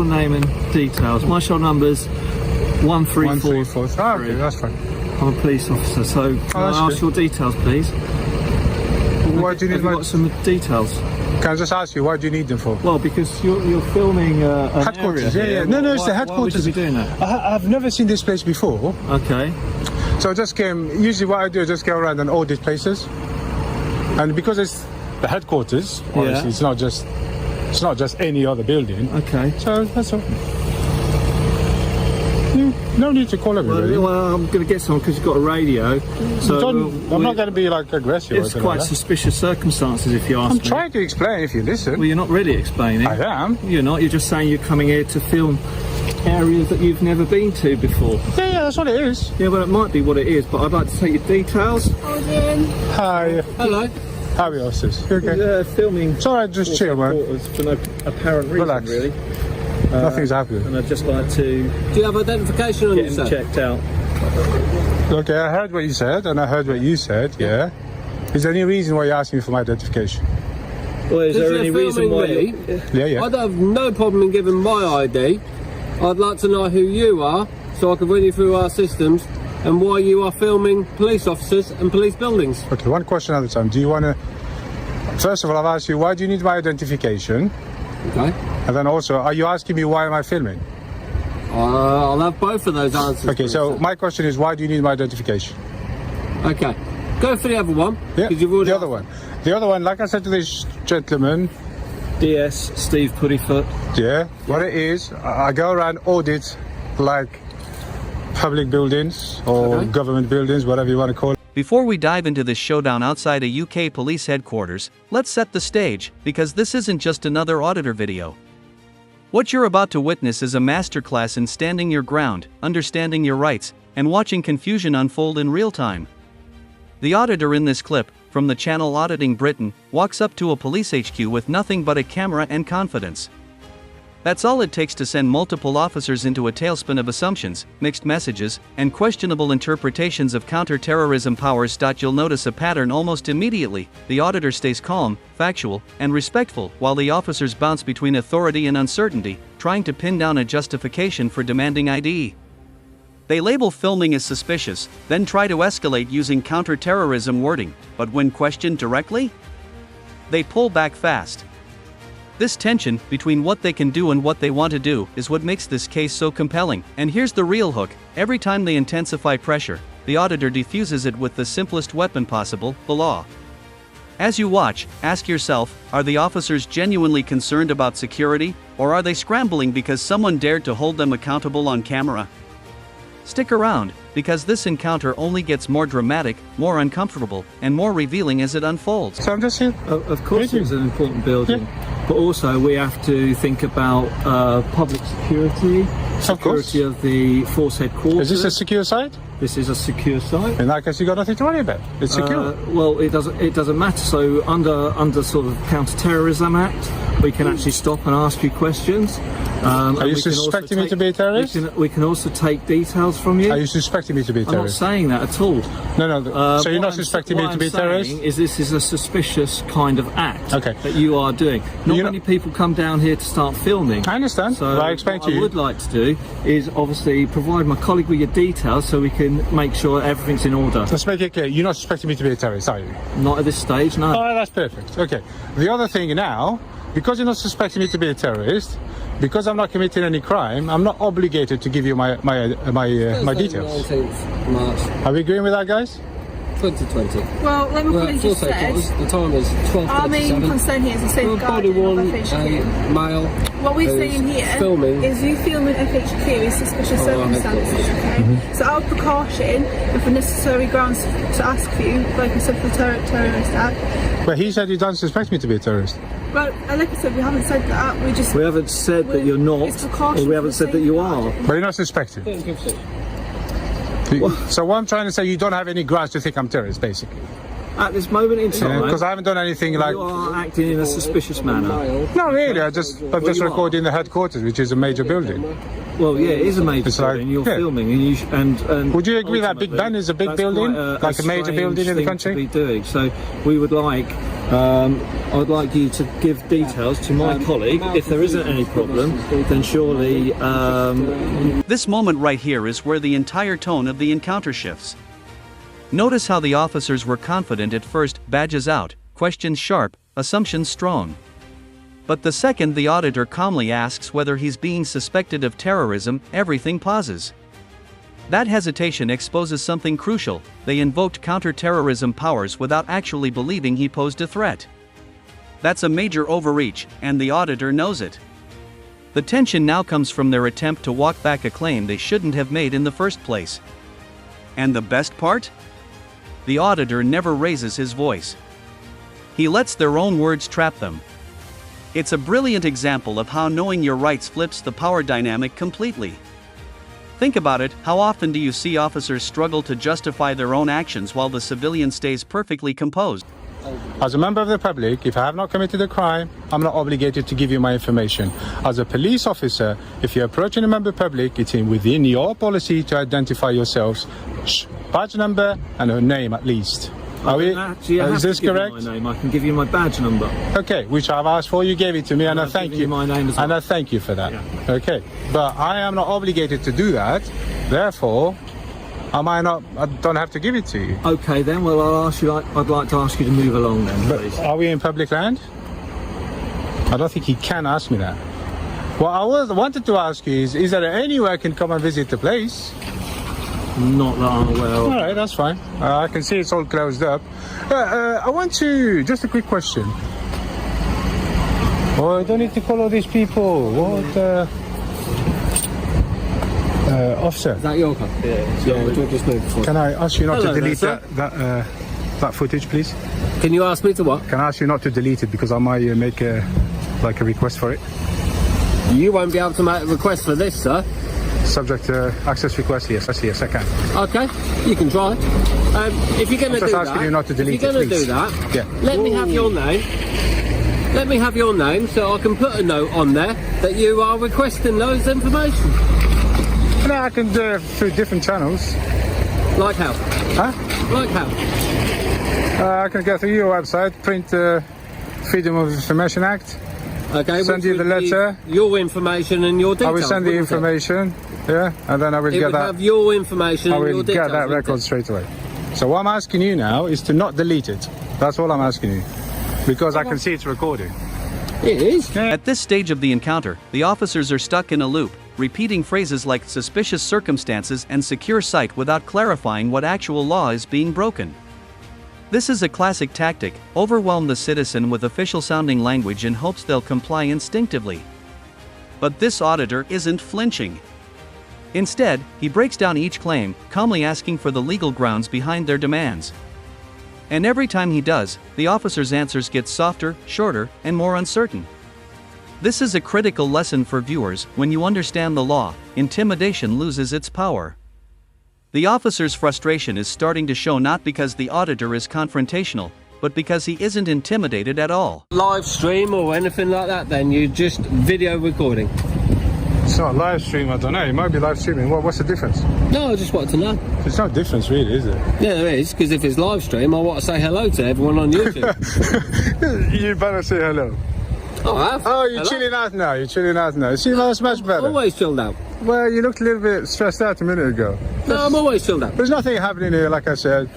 Name and details. My show number's 134. Oh, okay, that's fine. I'm a police officer, so can I ask your details, please? Why do you need Have you got some details? Can I just ask you, why do you need them for? Well, because you're filming an headquarters. area. Yeah. No, it's the Why headquarters. would you be doing that? I've never seen this place before. Okay. So I just came. Usually, what I do is just go around and audit places, and because it's the headquarters, obviously it's not just any other building. Okay. So that's all. No need to call everybody. Well, I'm going to get someone because you've got a radio. So I'm not going to be like aggressive. It's quite suspicious circumstances, if you ask me. I'm trying to explain if you listen. Well, you're not really explaining. I am. You're not. You're just saying you're coming here to film areas that you've never been to before. Yeah, that's what it is. Yeah, well, it might be what it is, but I'd like to take your details. Hi. Hello. How are you, officers? You okay? Filming. Sorry, just chill, man. For no apparent reason, Relax. really. Nothing's happening. And I'd just like to Do you have identification on get you, him sir? checked out. Okay, I heard what you said, and I heard what you said, yeah. Is there any reason why you're asking me for my identification? Well, is there any reason why... Yeah. I don't have no problem in giving my ID. I'd like to know who you are, so I can run you through our systems, and why you are filming police officers and police buildings. Okay, one question at a time. Do you want to... First of all, I've asked you, why do you need my identification? Okay. And then also, are you asking me why am I filming? I'll have both of those answers. Okay, please, so sir. my question is, why do you need my identification? Okay. Go for the other one. Yeah, 'cause you've already the other one. The other one, like I said to this gentleman, DS Steve Puttyfoot. yeah, what it is, I go around audit like public buildings or government buildings, whatever you want to call it. Before we dive into this showdown outside a UK police headquarters, let's set the stage, because this isn't just another auditor video. What you're about to witness is a masterclass in standing your ground, understanding your rights, and watching confusion unfold in real time. The auditor in this clip, from the channel Auditing Britain, walks up to a police HQ with nothing but a camera and confidence. That's all it takes to send multiple officers into a tailspin of assumptions, mixed messages, and questionable interpretations of counter-terrorism powers. You'll notice a pattern almost immediately. The auditor stays calm, factual, and respectful, while the officers bounce between authority and uncertainty, trying to pin down a justification for demanding ID. They label filming as suspicious, then try to escalate using counter-terrorism wording, but when questioned directly, they pull back fast. This tension between what they can do and what they want to do is what makes this case so compelling. And here's the real hook: every time they intensify pressure, the auditor defuses it with the simplest weapon possible, the law. As you watch, ask yourself, are the officers genuinely concerned about security, or are they scrambling because someone dared to hold them accountable on camera? Stick around, because this encounter only gets more dramatic, more uncomfortable, and more revealing as it unfolds. So I'm just here. Of course it's an important building, but also we have to think about public security, security of the force headquarters. Is this a secure site? This is a secure site. In that case, you got nothing to worry about. It's secure. Well, it doesn't matter. So under sort of Counter-Terrorism Act, we can actually stop and ask you questions. Are you suspecting me to be a terrorist? We can also take details from you. Are you suspecting me to be a I'm not terrorist? saying that at all. No. So you're not suspecting me to be a terrorist? What I'm saying is this is a suspicious kind of act Okay. that you are doing. Not You're many people come down here to start filming. I understand. So Well, I explained what to you. I would like to do is obviously provide my colleague with your details so we can make sure everything's in order. Let's make it clear. You're not suspecting me to be a terrorist, are you? Not at this stage, no. Oh, that's perfect. Okay. The other thing now, because you're not suspecting me to be a terrorist, because I'm not committing any crime, I'm not obligated to give you my details. 19th March Are we agreeing with that, guys? 2020. Well, like my colleague just said, The time is 12:37. our main concern here is the Body safeguarding one, of FHQ. a male. What we're who's saying here filming. is you filming FHQ is suspicious circumstances, okay? So out of precaution and for necessary grounds to ask for you, like I said, for terrorist act. But he said you don't suspect me to be a terrorist. Well, like I said, we haven't said that. We haven't said that you're not, It's precaution or we haven't for said that you are. But you're not suspecting. So what I'm trying to say, you don't have any grounds to think I'm terrorist, basically. At this moment in time, Because I haven't done anything like... you are acting in a suspicious manner. No, really. I'm just you are. recording the headquarters, which is a major building. Well, yeah, it is a major It's like- building. You're yeah. filming, and Would you agree that Big ultimately, Ben is a big that's building? quite Like a major strange building in the thing country? to be doing. So we would like I'd like you to give details to my colleague. If there isn't any problem, then surely This moment right here is where the entire tone of the encounter shifts. Notice how the officers were confident at first, badges out, questions sharp, assumptions strong. But the second the auditor calmly asks whether he's being suspected of terrorism, everything pauses. That hesitation exposes something crucial: they invoked counter-terrorism powers without actually believing he posed a threat. That's a major overreach, and the auditor knows it. The tension now comes from their attempt to walk back a claim they shouldn't have made in the first place. And the best part? The auditor never raises his voice. He lets their own words trap them. It's a brilliant example of how knowing your rights flips the power dynamic completely. Think about it, how often do you see officers struggle to justify their own actions while the civilian stays perfectly composed? As a member of the public, if I have not committed a crime, I'm not obligated to give you my information. As a police officer, if you're approaching a member of the public, it's within your policy to identify yourselves, badge number and a name at least. Is this correct? My name. I can give you my badge number. Okay, which I've asked for, you gave it to me, and I thank you. My name as well. And I thank you for that. Yeah. Okay, but I am not obligated to do that. Therefore, I don't have to give it to you. Okay then. Well, I'd like to ask you to move along then, please. Are we in public land? I don't think he can ask me that. What I wanted to ask you is there any way I can come and visit the place? Not that I'm aware of. All right, that's fine. I can see it's all closed up. I want to... Just a quick question. Oh, I don't need to call all these people. What? Officer, Is that your car? Yeah, we'll just move forward. can I ask you not Hello to there, delete sir. that footage, please? Can you ask me to what? Can I ask you not to delete it because I might make a request for it? You won't be able to make a request for this, sir. Subject to access request, yes, I can. Okay, you can try. If you're going to I'm just do asking that, you not to delete if you're it, going to please. do that, Yeah. let me have your name. Let me have your name so I can put a note on there that you are requesting those information. No, I can do it through different channels. Like how? Huh? Like how? I can go through your website, print Freedom of Information Act. Okay, Send which you the would be letter. Your information and your details. I will send the wouldn't it? information, yeah, and then I will It get would that. have your information I and your will details. get that wouldn't record it? straight away. So what I'm asking you now is to not delete it. That's all I'm asking you, because I can see it's recording. It is. At this stage of the encounter, the officers are stuck in a loop, repeating phrases like suspicious circumstances and secure site without clarifying what actual law is being broken. This is a classic tactic: overwhelm the citizen with official-sounding language in hopes they'll comply instinctively. But this auditor isn't flinching. Instead, he breaks down each claim, calmly asking for the legal grounds behind their demands. And every time he does, the officer's answers get softer, shorter, and more uncertain. This is a critical lesson for viewers: when you understand the law, intimidation loses its power. The officer's frustration is starting to show not because the auditor is confrontational, but because he isn't intimidated at all. Live stream or anything like that, then you just video recording. It's not live stream, I don't know. It might be live streaming. What's the difference? No, I just wanted to know. There's no difference really, is there? Yeah, there is, because if it's live stream, I want to say hello to everyone on YouTube. You better say hello. Oh, I have. Oh, you're Hello? chilling out now. You're chilling out now. See, that's much better. Always chilled out. Well, you looked a little bit stressed out a minute ago. No, I'm always chilled out. There's nothing happening here, like I said.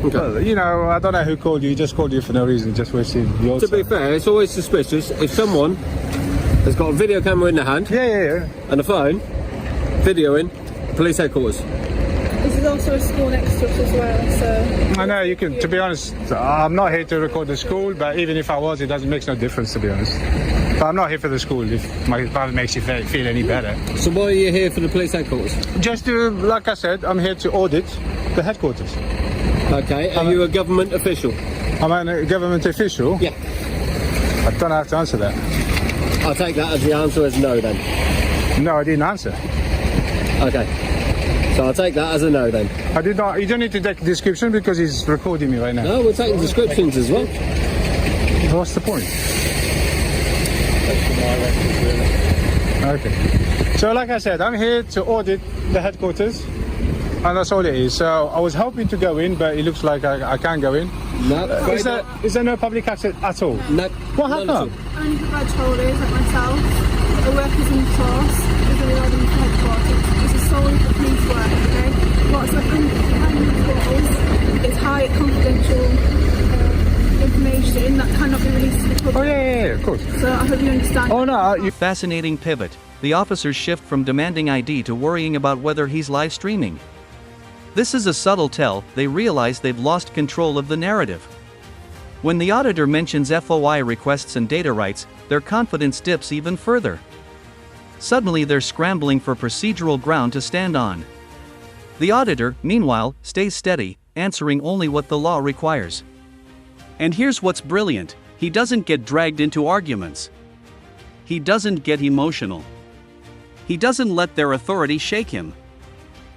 Okay. Well, you know, I don't know who called you. He just called you for no reason, just wasting your To time. be fair, it's always suspicious if someone has got a video camera in their hand Yeah. and a phone, videoing police headquarters. This is also a school next to us as well, so... I know, you can, to be honest, I'm not here to record the school, but even if I was, it doesn't make no difference, to be honest. But I'm not here for the school, if that makes you feel any better. So why are you here for the police headquarters? Just to, like I said, I'm here to audit the headquarters. Okay, are you a government official? I'm a government official. Yeah. I don't have to answer that. I'll take that as the answer is no then. No, I didn't answer. Okay. So I'll take that as a no then. I did not. You don't need to take a description because he's recording me right now. No, we're taking descriptions as well. What's the point? Okay. So like I said, I'm here to audit the headquarters, and that's all it is. So I was hoping to go in, but it looks like I can't go in. No, Is there no public access at all? no. What none at happened? Only the badge holders like myself, the workers in the force, is allowed in the headquarters. This is solely for police work, okay? What's behind the walls is high confidential information that cannot be released to the public. Oh yeah, of course. So I hope you understand. Oh no, you... Fascinating pivot. The officers shift from demanding ID to worrying about whether he's live streaming. This is a subtle tell. They realize they've lost control of the narrative. When the auditor mentions FOI requests and data rights, their confidence dips even further. Suddenly they're scrambling for procedural ground to stand on. The auditor, meanwhile, stays steady, answering only what the law requires. And here's what's brilliant: he doesn't get dragged into arguments. He doesn't get emotional. He doesn't let their authority shake him.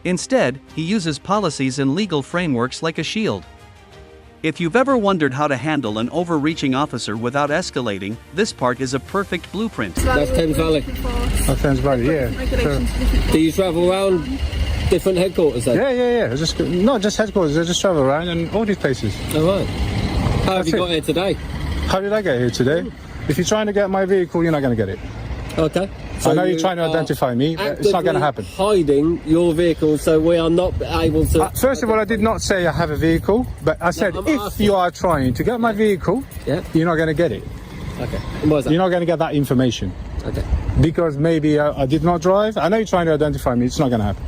Instead, he uses policies and legal frameworks like a shield. If you've ever wondered how to handle an overreaching officer without escalating, this part is a perfect blueprint. That's Thames Valley. That sounds right, yeah. Do you travel around different headquarters then? Yeah. Just, not just headquarters, I just travel around and audit places. All right. How have you That's got here today? How did I get here today? If you're trying to get my vehicle, you're not going to get it. Okay. I know you're trying to identify me, but it's not going to happen. Hiding your vehicle so we are not able to... First of all, I did not say I have a vehicle, but I said I'm if asking. you are trying to get my vehicle, Yeah. you're not going to get it. Okay. And why is that? You're not going to get that information. Okay. Because maybe I did not drive. I know you're trying to identify me, it's not going to happen.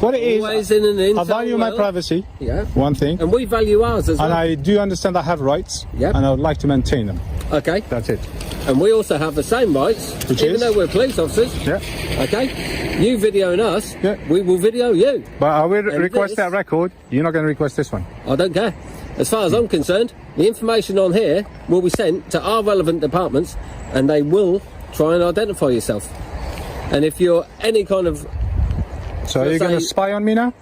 What it is, Always in an intel I value my world. privacy, Yeah. one thing, And we value ours as well. and I do understand I have rights, Yep. and I would like to maintain them. Okay. That's it. And we also have the same rights, Which even is? though we're police officers. Yeah. Okay. You videoing us, Yeah. we will video you. But I will And request this- that record. You're not going to request this one. I don't care. As far as I'm concerned, the information on here will be sent to our relevant departments and they will try and identify yourself. And if you're any kind of... So are you going to say- spy on me now?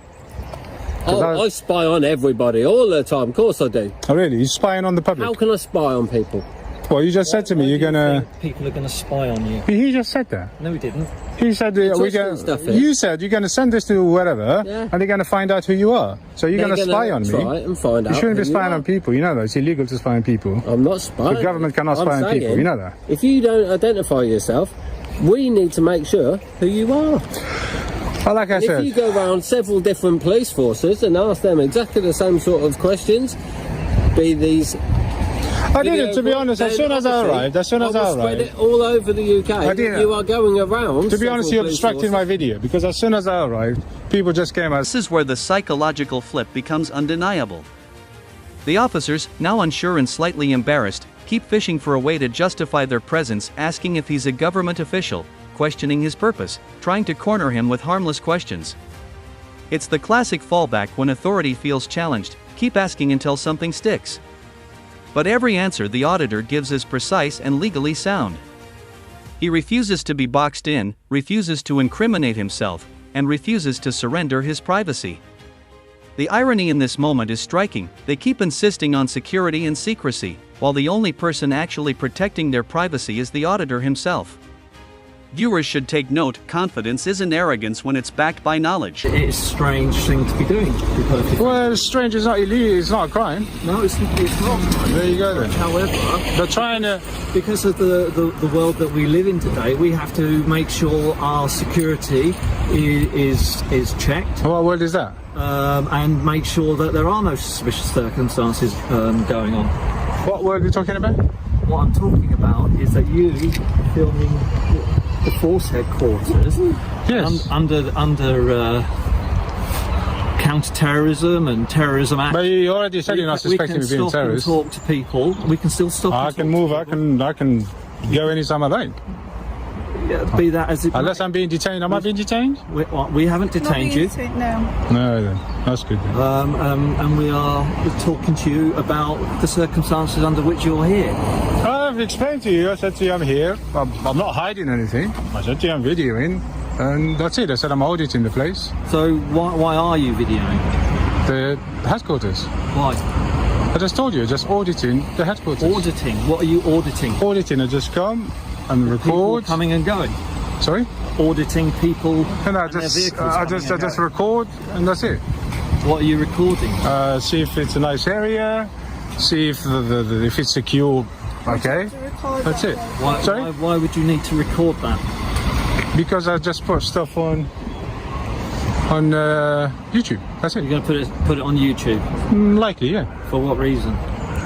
I spy on everybody all the time. Of course I do. Oh, really? You're spying on the public? How can I spy on people? Well, you just said to me you're going to... People are going to spy on you. He just said that. No, he didn't. He said we're twisting going. stuff here. You said you're going to send this to wherever, Yeah. and they're going to find out who you are. So you're going to spy on me. Try and find out You shouldn't be who you spying are. on people. You know that it's illegal to spy on people. I'm not spying. The government cannot I'm spy on people, saying, you know that. If you don't identify yourself, we need to make sure who you are. Well, like I And if said, you go around several different police forces and ask them exactly the same sort of questions, be these... I didn't. To be honest, as soon as I arrived, I will spread it all over the UK. I didn't. You are going around. to be honest, you several police obstructed my forces. video because as soon as I arrived, people just came as. This is where the psychological flip becomes undeniable. The officers, now unsure and slightly embarrassed, keep fishing for a way to justify their presence, asking if he's a government official, questioning his purpose, trying to corner him with harmless questions. It's the classic fallback when authority feels challenged: keep asking until something sticks. But every answer the auditor gives is precise and legally sound. He refuses to be boxed in, refuses to incriminate himself, and refuses to surrender his privacy. The irony in this moment is striking. They keep insisting on security and secrecy, while the only person actually protecting their privacy is the auditor himself. Viewers should take note: confidence isn't arrogance when it's backed by knowledge. It's a strange thing to be doing, to be perfectly frank. Well, it's strange. It's not illegal. It's not a crime. No, it's not. There you go then. However, They're trying to. because of the world that we live in today, we have to make sure our security is checked, What word is that? and make sure that there are no suspicious circumstances going on. What word are we talking about? What I'm talking about is that you filming the force headquarters Yes. under counter-terrorism and terrorism act. But you already said you're not suspecting me of being a We can stop and terrorist. talk to people. We can still stop. I and can talk move. to I can go anytime I like. people. Yeah, be that as it Unless may. I'm being detained. Am I being detained? We haven't detained you, No. No, then. That's good. Then. and we are talking to you about the circumstances under which you're here. I've explained to you. I said to you I'm here. I'm not hiding anything. I said to you I'm videoing. And that's it. I said I'm auditing the place. So why are you videoing? The headquarters. Why? I just told you, just auditing the headquarters. Auditing. What are you auditing? Auditing, I just come and People record. coming and going. Sorry? Auditing people And I and their just, vehicles I coming just, and I just going. record and that's it. What are you recording? See if it's a nice area, see if if it's secure. Okay, To record that's that, it. though. Sorry? Why would you need to record that? Because I just put stuff on YouTube. That's it. You're going to put it on YouTube. Likely, yeah. For what reason?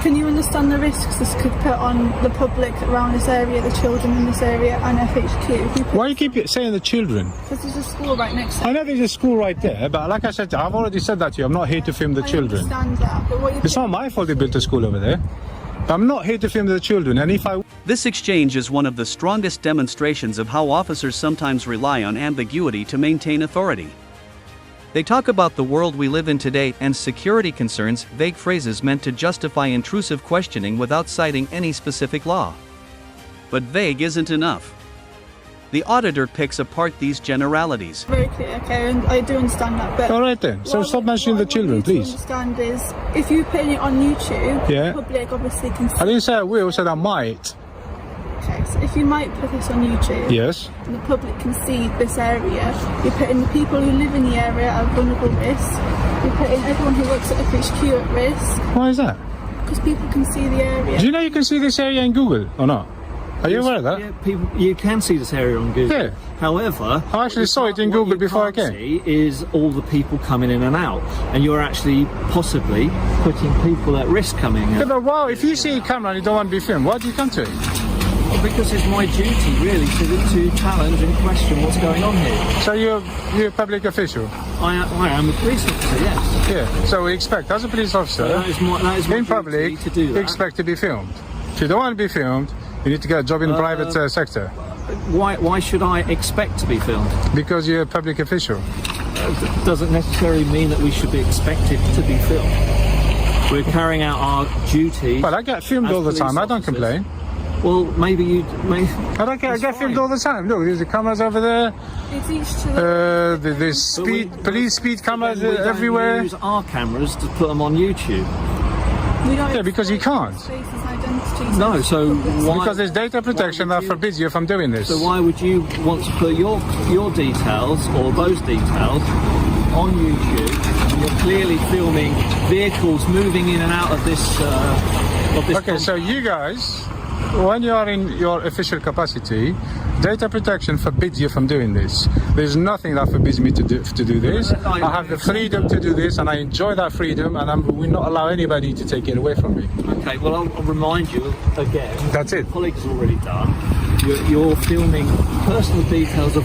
Can you understand the risks this could put on the public around this area, the children in this area, and FHQ? Why you keep saying the children? Because there's a school right next to I it. know there's a school right there, but like I said, I've already said that to you. I'm not here to film the children. I understand that, but what you It's not my fault they built a school over there. I'm not here to film the children, and if I... This exchange is one of the strongest demonstrations of how officers sometimes rely on ambiguity to maintain authority. They talk about the world we live in today and security concerns, vague phrases meant to justify intrusive questioning without citing any specific law. But vague isn't enough. The auditor picks apart these generalities. very clear, okay, and I do understand that, but... All right then, so stop mentioning the children, please. What I want you to understand is, if you put it on YouTube, Yeah. the public obviously can see. I didn't say I will, I said I might. Okay, so if you might put this on YouTube, Yes. and the public can see this area, you're putting the people who live in the area at vulnerable risk, you're putting everyone who works at FHQ at risk, Why is that? because people can see the area. Do you know you can see this area in Google, or not? Are you aware of that? Yeah, people, you can see this area on Google. Yeah. However, I actually saw it in what Google you before I can't came. see is all the people coming in and out, and you're actually possibly putting people at risk coming Yeah, in. but wow, if you see a camera and you don't want to be filmed, why do you come to it? Because it's my duty, really, to challenge and question what's going on here. So you're a public official? I am a police officer, yes. Yeah. So we expect, as a police officer, That is my in duty public, to do you that. expect to be filmed. If you don't want to be filmed, you need to get a job in the private sector. Why should I expect to be filmed? Because you're a public official. Doesn't necessarily mean that we should be expected to be filmed. We're carrying out our duty. Well, I get filmed as all the police time. I don't officers. complain. Well, maybe you may. I don't care. I That's get filmed fine. all the time. Look, there's the cameras over there. It's each to the... There's But we- police speed cameras We don't everywhere. use our cameras to put them on YouTube. We don't Yeah, because you exploit can't. spaces and identities. No, so why? Because there's data protection why that would you- forbids you from doing this. So why would you want to put your details or those details on YouTube? You're clearly filming vehicles moving in and out of this. Okay, so you guys, when you are in your official capacity, data protection forbids you from doing this. There's nothing that forbids me to do this. I have the freedom to do this, and I enjoy that freedom, and we not allow anybody to take it away from me. Okay, well I'll remind you again. That's it. Colleagues already done. You're filming personal details of